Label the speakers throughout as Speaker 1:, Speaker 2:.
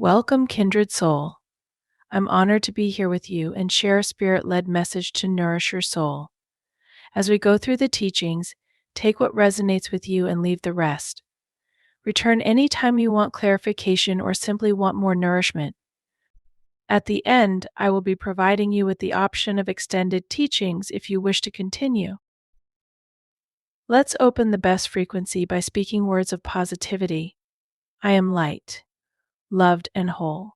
Speaker 1: Welcome, kindred soul. I'm honored to be here with you and share a spirit led message to nourish your soul. As we go through the teachings, take what resonates with you and leave the rest. Return anytime you want clarification or simply want more nourishment. At the end, I will be providing you with the option of extended teachings if you wish to continue. Let's open the best frequency by speaking words of positivity. I am light, loved and whole,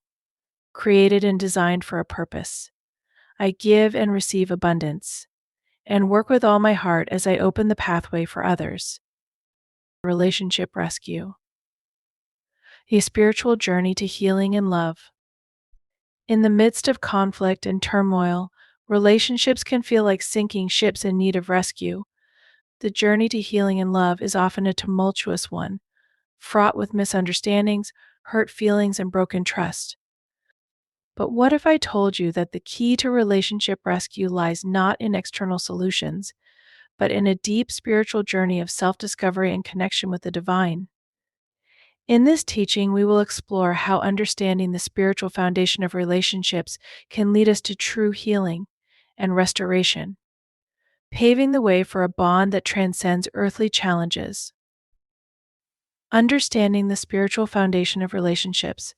Speaker 1: created and designed for a purpose. I give and receive abundance, and work with all my heart as I open the pathway for others. Relationship rescue. A spiritual journey to healing and love. In the midst of conflict and turmoil, relationships can feel like sinking ships in need of rescue. The journey to healing and love is often a tumultuous one, fraught with misunderstandings, hurt feelings, and broken trust. But what if I told you that the key to relationship rescue lies not in external solutions, but in a deep spiritual journey of self-discovery and connection with the divine? In this teaching, we will explore how understanding the spiritual foundation of relationships can lead us to true healing and restoration, paving the way for a bond that transcends earthly challenges. Understanding the spiritual foundation of relationships.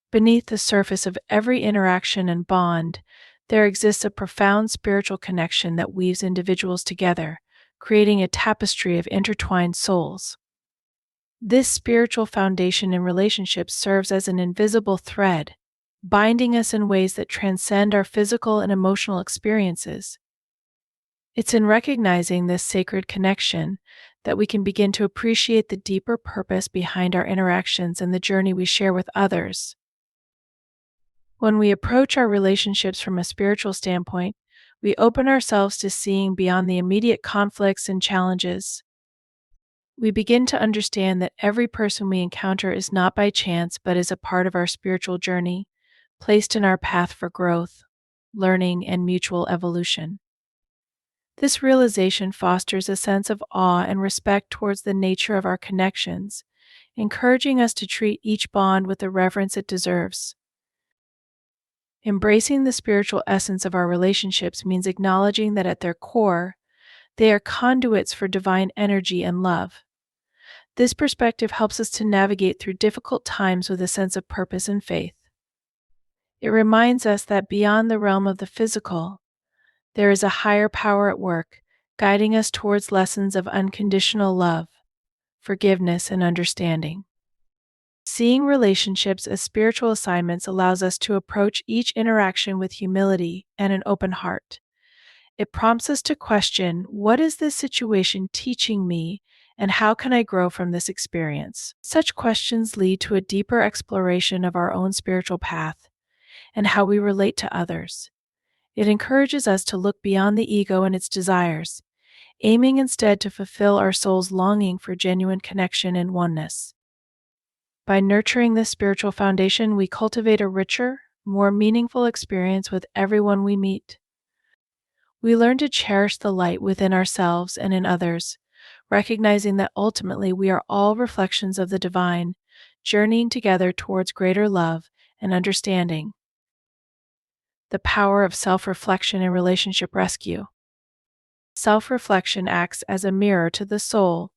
Speaker 1: Beneath the surface of every interaction and bond, there exists a profound spiritual connection that weaves individuals together, creating a tapestry of intertwined souls. This spiritual foundation in relationships serves as an invisible thread, binding us in ways that transcend our physical and emotional experiences. It's in recognizing this sacred connection that we can begin to appreciate the deeper purpose behind our interactions and the journey we share with others. When we approach our relationships from a spiritual standpoint, we open ourselves to seeing beyond the immediate conflicts and challenges. We begin to understand that every person we encounter is not by chance but is a part of our spiritual journey, placed in our path for growth, learning, and mutual evolution. This realization fosters a sense of awe and respect towards the nature of our connections, encouraging us to treat each bond with the reverence it deserves. Embracing the spiritual essence of our relationships means acknowledging that at their core, they are conduits for divine energy and love. This perspective helps us to navigate through difficult times with a sense of purpose and faith. It reminds us that beyond the realm of the physical, there is a higher power at work, guiding us towards lessons of unconditional love, forgiveness, and understanding. Seeing relationships as spiritual assignments allows us to approach each interaction with humility and an open heart. It prompts us to question, what is this situation teaching me, and how can I grow from this experience? Such questions lead to a deeper exploration of our own spiritual path and how we relate to others. It encourages us to look beyond the ego and its desires, aiming instead to fulfill our soul's longing for genuine connection and oneness. By nurturing this spiritual foundation, we cultivate a richer, more meaningful experience with everyone we meet. We learn to cherish the light within ourselves and in others, recognizing that ultimately we are all reflections of the divine, journeying together towards greater love and understanding. The power of self-reflection and relationship rescue. Self-reflection acts as a mirror to the soul,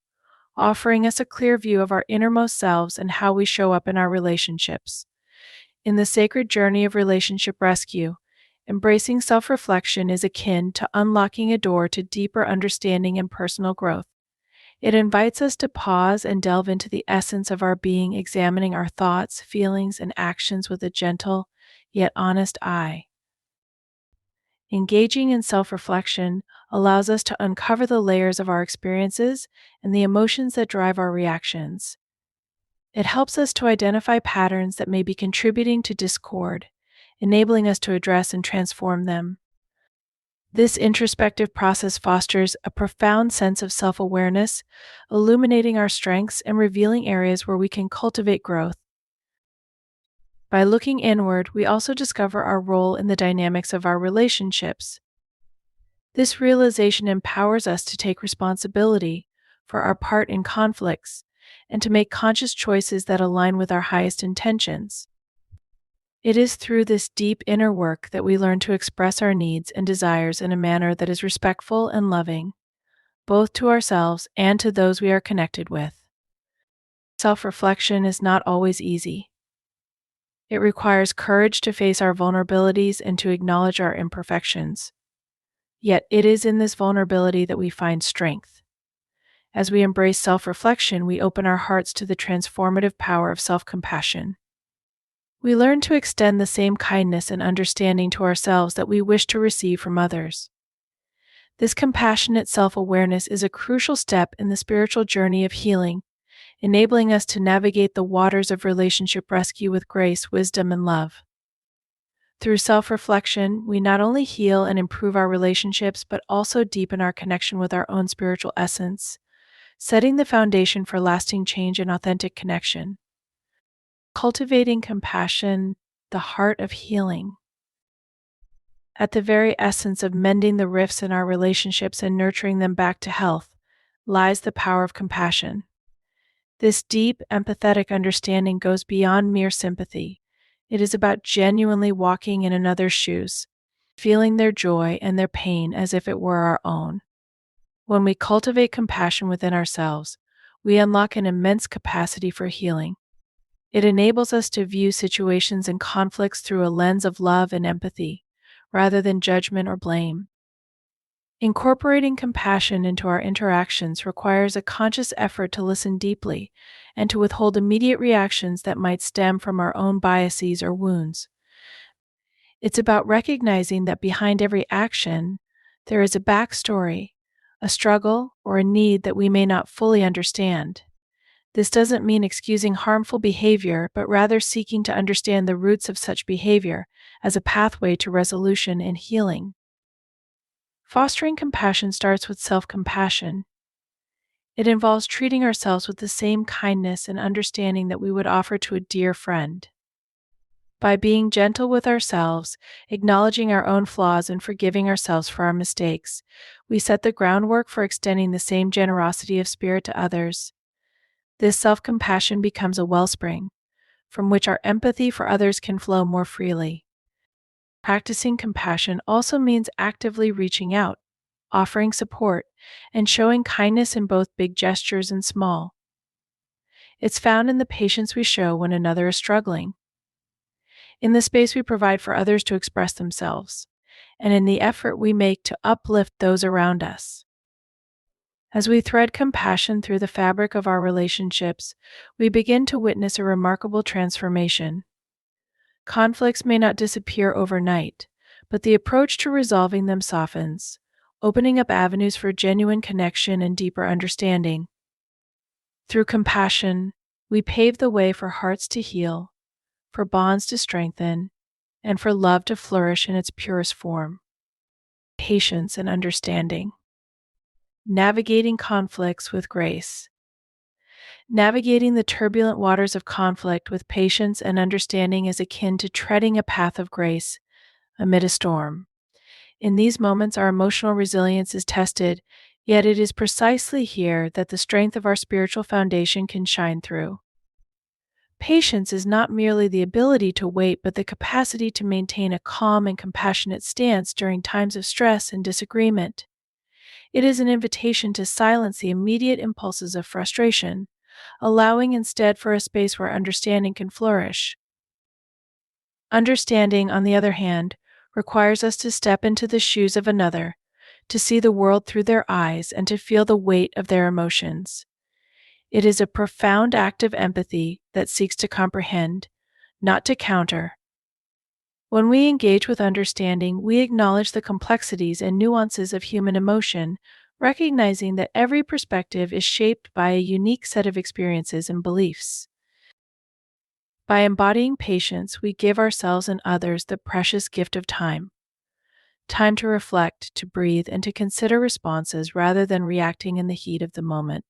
Speaker 1: offering us a clear view of our innermost selves and how we show up in our relationships. In the sacred journey of relationship rescue, embracing self-reflection is akin to unlocking a door to deeper understanding and personal growth. It invites us to pause and delve into the essence of our being, examining our thoughts, feelings, and actions with a gentle yet honest eye. Engaging in self-reflection allows us to uncover the layers of our experiences and the emotions that drive our reactions. It helps us to identify patterns that may be contributing to discord, enabling us to address and transform them. This introspective process fosters a profound sense of self-awareness, illuminating our strengths and revealing areas where we can cultivate growth. By looking inward, we also discover our role in the dynamics of our relationships. This realization empowers us to take responsibility for our part in conflicts and to make conscious choices that align with our highest intentions. It is through this deep inner work that we learn to express our needs and desires in a manner that is respectful and loving, both to ourselves and to those we are connected with. Self-reflection is not always easy. It requires courage to face our vulnerabilities and to acknowledge our imperfections. Yet it is in this vulnerability that we find strength. As we embrace self-reflection, we open our hearts to the transformative power of self-compassion. We learn to extend the same kindness and understanding to ourselves that we wish to receive from others. This compassionate self-awareness is a crucial step in the spiritual journey of healing, enabling us to navigate the waters of relationship rescue with grace, wisdom, and love. Through self-reflection, we not only heal and improve our relationships, but also deepen our connection with our own spiritual essence, setting the foundation for lasting change and authentic connection. Cultivating compassion, the heart of healing. At the very essence of mending the rifts in our relationships and nurturing them back to health lies the power of compassion. This deep, empathetic understanding goes beyond mere sympathy. It is about genuinely walking in another's shoes, feeling their joy and their pain as if it were our own. When we cultivate compassion within ourselves, we unlock an immense capacity for healing. It enables us to view situations and conflicts through a lens of love and empathy, rather than judgment or blame. Incorporating compassion into our interactions requires a conscious effort to listen deeply and to withhold immediate reactions that might stem from our own biases or wounds. It's about recognizing that behind every action, there is a backstory, a struggle, or a need that we may not fully understand. This doesn't mean excusing harmful behavior, but rather seeking to understand the roots of such behavior as a pathway to resolution and healing. Fostering compassion starts with self-compassion. It involves treating ourselves with the same kindness and understanding that we would offer to a dear friend. By being gentle with ourselves, acknowledging our own flaws, and forgiving ourselves for our mistakes, we set the groundwork for extending the same generosity of spirit to others. This self-compassion becomes a wellspring, from which our empathy for others can flow more freely. Practicing compassion also means actively reaching out, offering support, and showing kindness in both big gestures and small. It's found in the patience we show when another is struggling, in the space we provide for others to express themselves, and in the effort we make to uplift those around us. As we thread compassion through the fabric of our relationships, we begin to witness a remarkable transformation. Conflicts may not disappear overnight, but the approach to resolving them softens, opening up avenues for genuine connection and deeper understanding. Through compassion, we pave the way for hearts to heal, for bonds to strengthen, and for love to flourish in its purest form. Patience and understanding. Navigating conflicts with grace. Navigating the turbulent waters of conflict with patience and understanding is akin to treading a path of grace amid a storm. In these moments, our emotional resilience is tested, yet it is precisely here that the strength of our spiritual foundation can shine through. Patience is not merely the ability to wait, but the capacity to maintain a calm and compassionate stance during times of stress and disagreement. It is an invitation to silence the immediate impulses of frustration, allowing instead for a space where understanding can flourish. Understanding, on the other hand, requires us to step into the shoes of another, to see the world through their eyes, and to feel the weight of their emotions. It is a profound act of empathy that seeks to comprehend, not to counter. When we engage with understanding, we acknowledge the complexities and nuances of human emotion, recognizing that every perspective is shaped by a unique set of experiences and beliefs. By embodying patience, we give ourselves and others the precious gift of time. Time to reflect, to breathe, and to consider responses rather than reacting in the heat of the moment.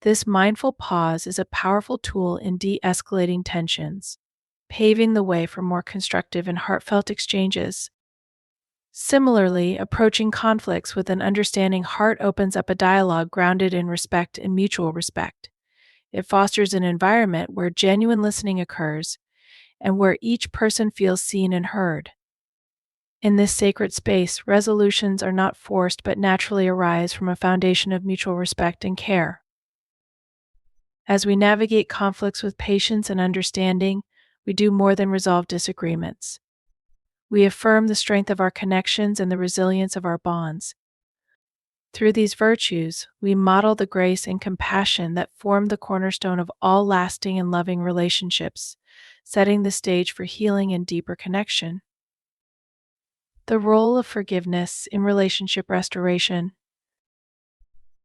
Speaker 1: This mindful pause is a powerful tool in de-escalating tensions, paving the way for more constructive and heartfelt exchanges. Similarly, approaching conflicts with an understanding heart opens up a dialogue grounded in respect and mutual respect. It fosters an environment where genuine listening occurs and where each person feels seen and heard. In this sacred space, resolutions are not forced but naturally arise from a foundation of mutual respect and care. As we navigate conflicts with patience and understanding, we do more than resolve disagreements. We affirm the strength of our connections and the resilience of our bonds. Through these virtues, we model the grace and compassion that form the cornerstone of all lasting and loving relationships, setting the stage for healing and deeper connection. The role of forgiveness in relationship restoration.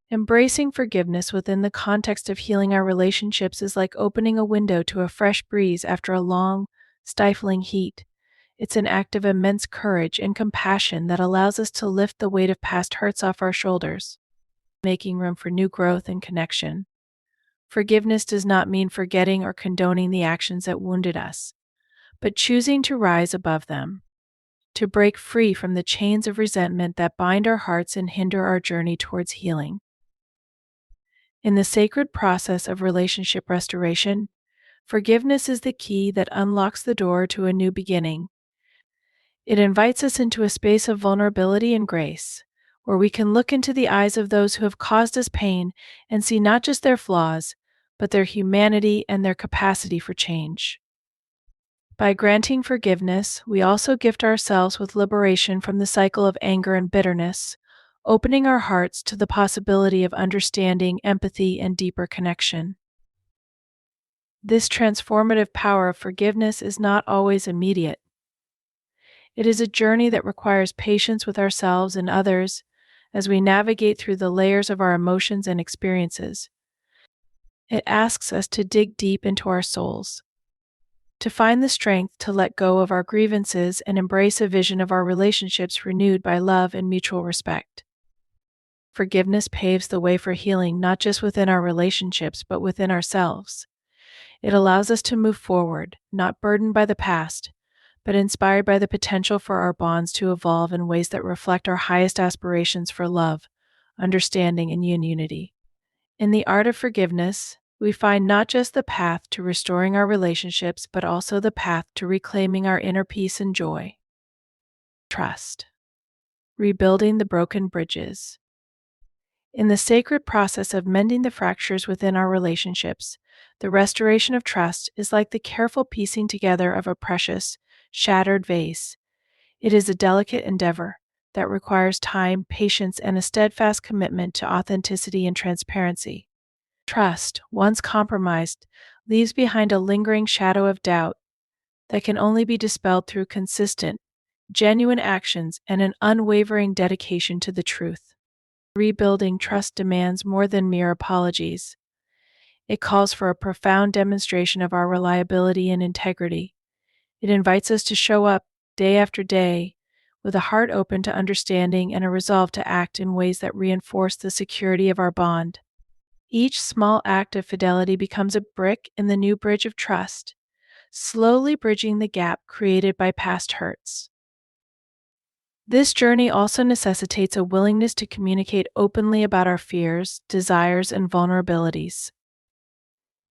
Speaker 1: Embracing forgiveness within the context of healing our relationships is like opening a window to a fresh breeze after a long, stifling heat. It's an act of immense courage and compassion that allows us to lift the weight of past hurts off our shoulders, making room for new growth and connection. Forgiveness does not mean forgetting or condoning the actions that wounded us, but choosing to rise above them, to break free from the chains of resentment that bind our hearts and hinder our journey towards healing. In the sacred process of relationship restoration, forgiveness is the key that unlocks the door to a new beginning. It invites us into a space of vulnerability and grace, where we can look into the eyes of those who have caused us pain and see not just their flaws, but their humanity and their capacity for change. By granting forgiveness, we also gift ourselves with liberation from the cycle of anger and bitterness, opening our hearts to the possibility of understanding, empathy, and deeper connection. This transformative power of forgiveness is not always immediate. It is a journey that requires patience with ourselves and others as we navigate through the layers of our emotions and experiences. It asks us to dig deep into our souls, to find the strength to let go of our grievances and embrace a vision of our relationships renewed by love and mutual respect. Forgiveness paves the way for healing not just within our relationships but within ourselves. It allows us to move forward, not burdened by the past, but inspired by the potential for our bonds to evolve in ways that reflect our highest aspirations for love, understanding, and unity. In the art of forgiveness, we find not just the path to restoring our relationships, but also the path to reclaiming our inner peace and joy. Trust. Rebuilding the broken bridges. In the sacred process of mending the fractures within our relationships, the restoration of trust is like the careful piecing together of a precious, shattered vase. It is a delicate endeavor that requires time, patience, and a steadfast commitment to authenticity and transparency. Trust, once compromised, leaves behind a lingering shadow of doubt that can only be dispelled through consistent, genuine actions and an unwavering dedication to the truth. Rebuilding trust demands more than mere apologies. It calls for a profound demonstration of our reliability and integrity. It invites us to show up day after day with a heart open to understanding and a resolve to act in ways that reinforce the security of our bond. Each small act of fidelity becomes a brick in the new bridge of trust, slowly bridging the gap created by past hurts. This journey also necessitates a willingness to communicate openly about our fears, desires, and vulnerabilities.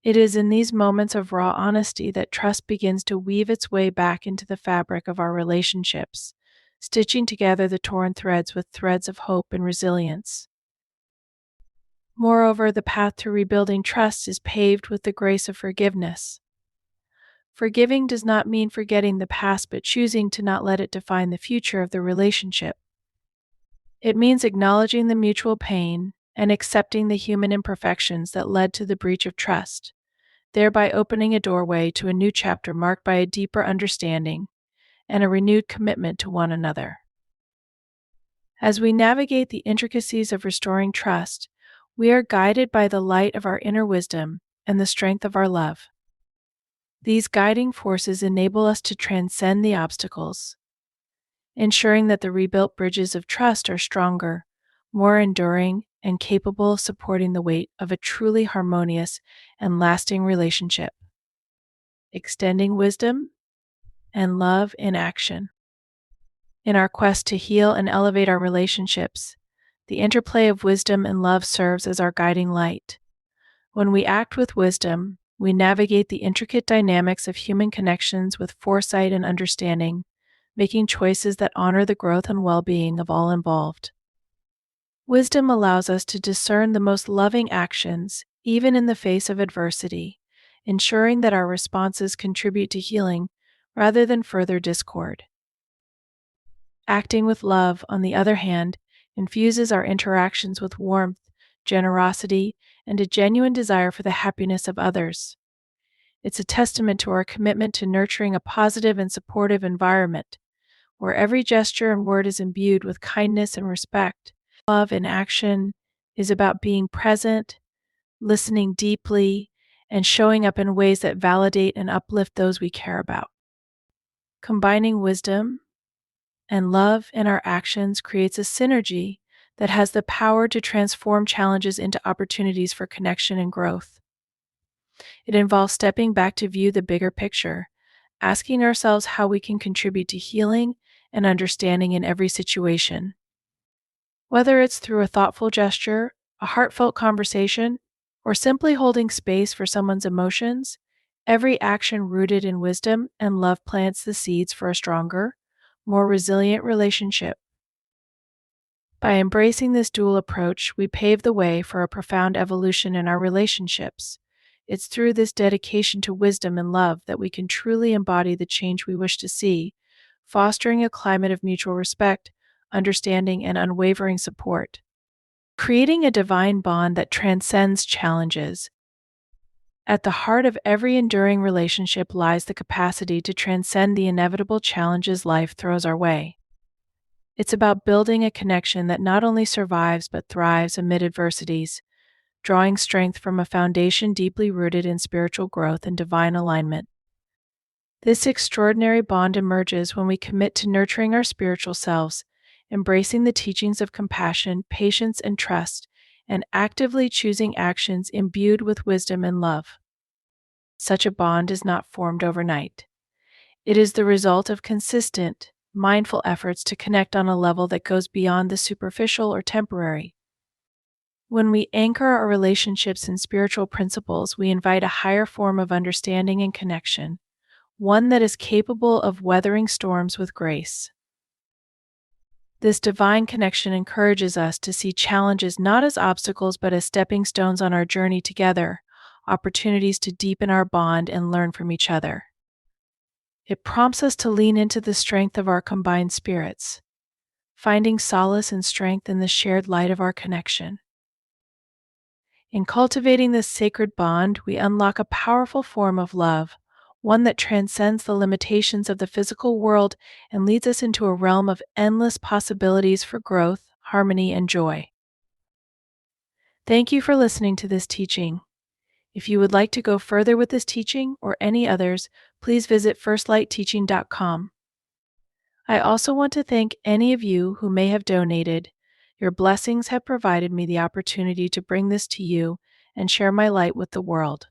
Speaker 1: It is in these moments of raw honesty that trust begins to weave its way back into the fabric of our relationships, stitching together the torn threads with threads of hope and resilience. Moreover, the path to rebuilding trust is paved with the grace of forgiveness. Forgiving does not mean forgetting the past, but choosing to not let it define the future of the relationship. It means acknowledging the mutual pain and accepting the human imperfections that led to the breach of trust, thereby opening a doorway to a new chapter marked by a deeper understanding and a renewed commitment to one another. As we navigate the intricacies of restoring trust, we are guided by the light of our inner wisdom and the strength of our love. These guiding forces enable us to transcend the obstacles, ensuring that the rebuilt bridges of trust are stronger, more enduring, and capable of supporting the weight of a truly harmonious and lasting relationship. Extending wisdom and love in action. In our quest to heal and elevate our relationships, the interplay of wisdom and love serves as our guiding light. When we act with wisdom, we navigate the intricate dynamics of human connections with foresight and understanding, making choices that honor the growth and well being of all involved. Wisdom allows us to discern the most loving actions, even in the face of adversity, ensuring that our responses contribute to healing rather than further discord. Acting with love, on the other hand, infuses our interactions with warmth, generosity, and a genuine desire for the happiness of others. It's a testament to our commitment to nurturing a positive and supportive environment, where every gesture and word is imbued with kindness and respect. Love in action is about being present, listening deeply, and showing up in ways that validate and uplift those we care about. Combining wisdom and love in our actions creates a synergy that has the power to transform challenges into opportunities for connection and growth. It involves stepping back to view the bigger picture, asking ourselves how we can contribute to healing and understanding in every situation. Whether it's through a thoughtful gesture, a heartfelt conversation, or simply holding space for someone's emotions, every action rooted in wisdom and love plants the seeds for a stronger, more resilient relationship. By embracing this dual approach, we pave the way for a profound evolution in our relationships. It's through this dedication to wisdom and love that we can truly embody the change we wish to see, fostering a climate of mutual respect, understanding, and unwavering support. Creating a divine bond that transcends challenges. At the heart of every enduring relationship lies the capacity to transcend the inevitable challenges life throws our way. It's about building a connection that not only survives but thrives amid adversities, drawing strength from a foundation deeply rooted in spiritual growth and divine alignment. This extraordinary bond emerges when we commit to nurturing our spiritual selves, embracing the teachings of compassion, patience, and trust, and actively choosing actions imbued with wisdom and love. Such a bond is not formed overnight. It is the result of consistent, mindful efforts to connect on a level that goes beyond the superficial or temporary. When we anchor our relationships in spiritual principles, we invite a higher form of understanding and connection, one that is capable of weathering storms with grace. This divine connection encourages us to see challenges not as obstacles but as stepping stones on our journey together, opportunities to deepen our bond and learn from each other. It prompts us to lean into the strength of our combined spirits, finding solace and strength in the shared light of our connection. In cultivating this sacred bond, we unlock a powerful form of love, one that transcends the limitations of the physical world and leads us into a realm of endless possibilities for growth, harmony, and joy. Thank you for listening to this teaching. If you would like to go further with this teaching or any others, please visit firstlightteaching.com. I also want to thank any of you who may have donated. Your blessings have provided me the opportunity to bring this to you and share my light with the world.